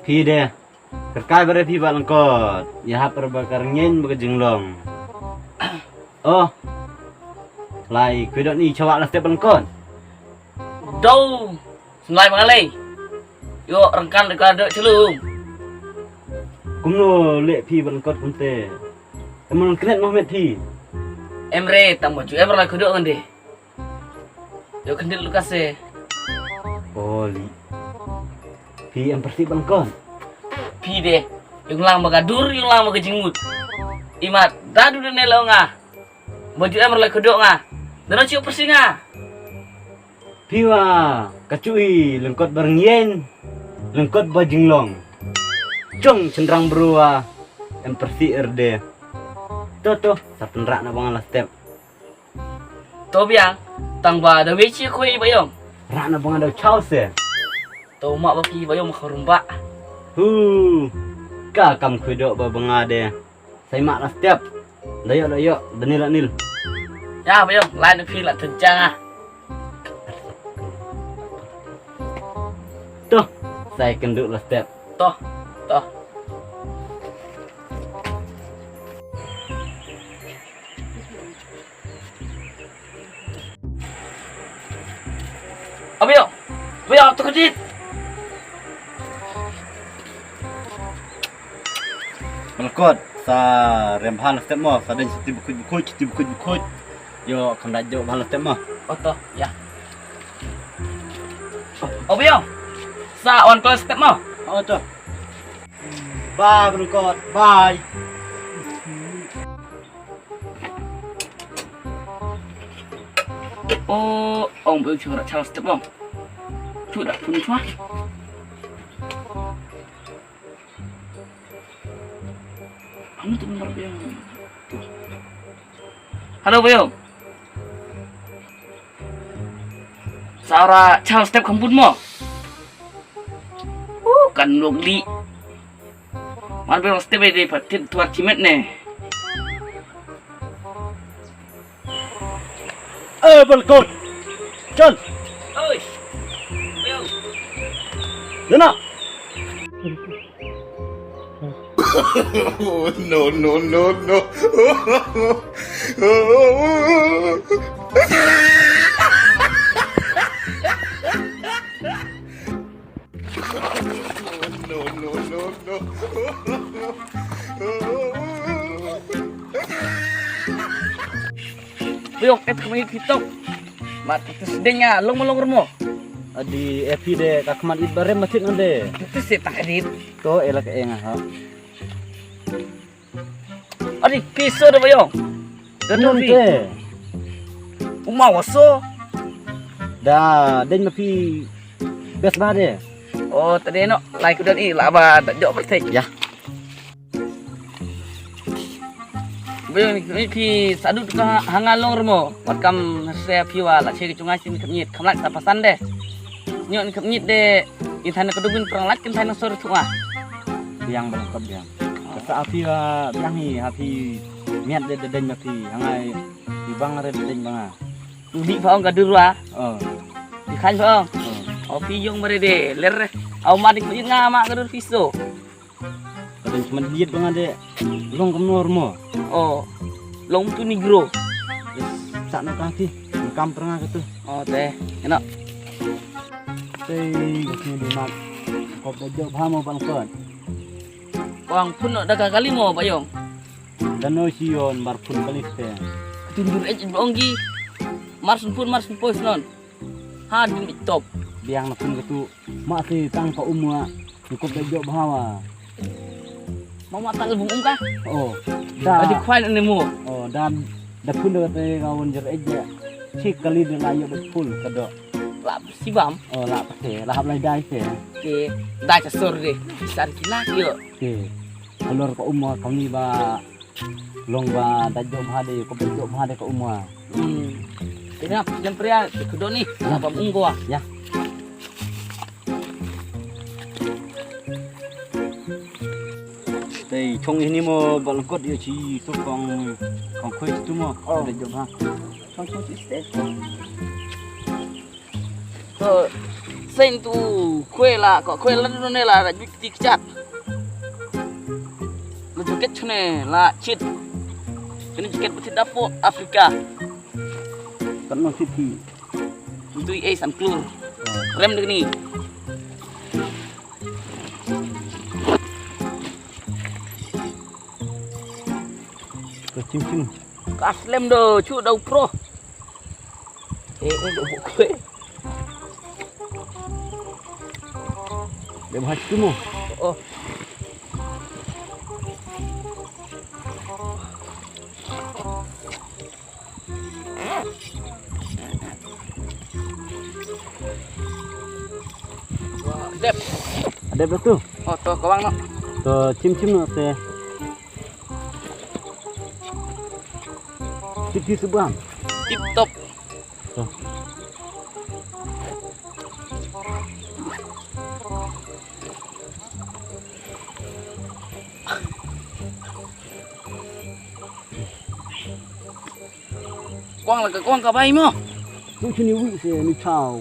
Phi de. Kerkai bare phi balangkot. Ya perbakar ngin bekejenglong. Oh. Lai kuidot ni cawak lah step balangkot. Đâu Semlai mengalai Yo rengkan dekat ada celung Kumno lek phi balangkot kunte. Kamu kenet Muhammad phi. Emre tak maju Emre lah kuduk kan deh Yo kendil lukas Oh li. Phi yang bersih balangkot. Pi deh Yung lang magadur yung lang magajingut Imat dadu dan nelaw nga Maju Emre lah kuduk nga Dan cium persi nga Piwa kacui lengkot berngyen lengkot bajinglong cong cenderang berua yang persi erde tuh sapenrak na bangalah step Tau biang Tang ba da weci koi bayong rak na bangal daw chow se Tau mak bapi bayong makarumba ka kam kuidok ba bangade sai mak lah step dayo danil Ya bayong lain pi lah terjang ah tuh saya kenduk lah step Toh Abiyo, tu kedit. melkot sa remhan step mo sa den citi bukut yo kam dajo bhan step mo Oh toh, ya. Abiyo, sa on kelas step mo. oh tuh bye melkot bye Oh, ông biểu chưa đã chào step không? Chú đã phun choát. Ano tu nomor dia? Halo Bayo. Sara chào step không phun mo. Kan lục li. Man Bayo step ini patit tuat cimet ne. melkot John Oi. Bayo. Lena No. Bayo, kami hitung. Mat itu sedengnya long mo. di epi de kakman ibarem masjid nande Itu sih tak edit. to elak enga ha Adi pisau dah Bayo. nun te Umah waso. da den mapi bes ba de Oh, tadi no, like udah ni laba tak jauh pertek. ya Bayo ni pi sadu tu hangalong remo. Wakam saya piwa la cek cungai sini kemit. Kamlat tak pasan deh. Nyok ni kemit deh. Intan kedubin perang lat kan sana sore tu ah. biang balangkot biang sa api wa biang hi api miat de den mapi hangai di bang re den banga Di faong gadur ah. oh Di kan faong. Oh pi yung mere deh. Ler. Au madik bujit ngama gadur piso. den cuma diet banga de long kamnor mo Oh. Long tu negro. sak na kaki kam peranga gitu Oh teh. Enak. tei gini di mat kop bejo bhamo balangkot Wang pun nak dagang kali mo Bayong. dan no sion barpun kaliste Tundur aja bonggi. Marsun pois non. Ha di top. biang na pun gitu masih tangka umwa cukup bejo bhawa Mau matal bung kah? oh Ada da kuain ni mo. oh dan da pun de te kawan jer eja cik kali de layo betul kedok Lah si bam. oh lah pasti lah hablai dai se Ke dah casur deh. Besar gila yo. ke alor ko umwa kami ba long ba dajo bhade ko bejo bhade ko umwa Kenapa jam pria kedua ni? Apa munggo ah? ya tei chong ini mo balangkot yo chi tu kong khoi tu mo bejo bha Song song iste. So sen tu kue lah kok kue lah dulu nih lah rajut dikcat lo jaket cune lah cit ini jaket putih dapur Afrika Kan mau City. itu san klur rem ni Ke cing-cing. kaslem do cu dau pro do kue Dia bahas tu mo. oh dep Ada betul. oh tuh kawang no To cim-cim no te. City seberang. tip top Tuh. quang là cái quang cả bay mà Tu sini wi se ni chao.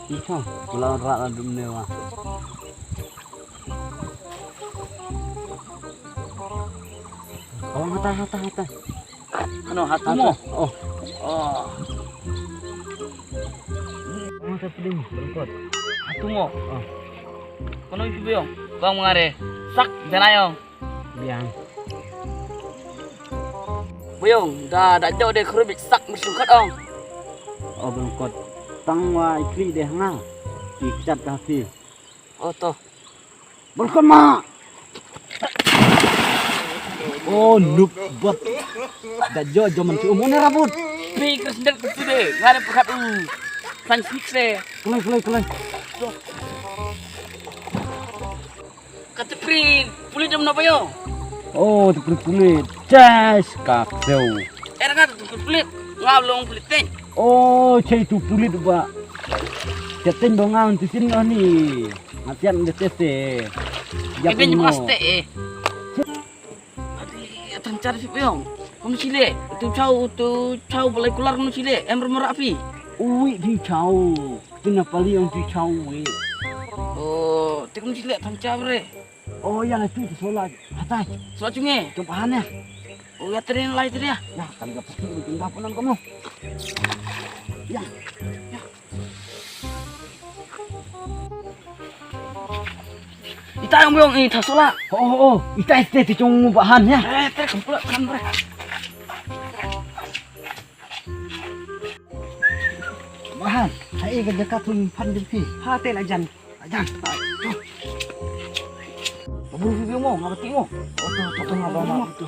Ni chao. Kalau rak ada mnewa. Oh, hata. ano hatu mo Oh, oh hata peding berkot. hatu mo Oh, ano yung biyong quang mangare sak janayong biang. biyong dah jauh deh kerubik sak bersukat ong Oh, berkot. Tangwa ikli deh nga. Ikat kasi. oh tuh Berkot ma. Oh, noob bot. Dah jo man si umone rabut. pi kesendet kesini ngare pekat san six deh Kelai. kata pri puli jam napa yo Oh, terpulit. Jas kakau. era kata tu kulit ngablong kulit teh Oh, cai tu pulit ba. Jatin dongang tu sini ni. Ngatian de tete. Iben yung kaste eh. Adi, atang cari si Puyong. Kamu sile, tu cau boleh keluar kamu sile, merah api. Ui di chau. Kenapa liang di chau we? Oh, tu kamu sile atang cari. Oh, yang itu di solat. Atas. Soal cunge. Cobaannya. Oh, ya terin lai tadi ya. Ya, kali gak pasti bikin kapunan kamu. Ya. Itayang Puyong ini tasola. Oh. Ita este ti chung bahan ya. Ter kempulak kan bre. Bahan. Saya kerja katun pan di pi. Hati ajan. Ajan. Kabur si Puyong mo, ngabati mo. Oh, tuh ngabama itu.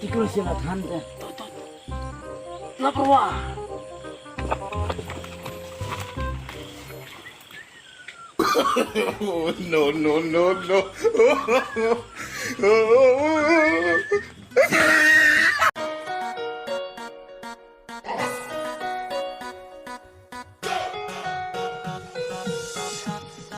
Tikul silat hande. Lapar wah. Oh, no.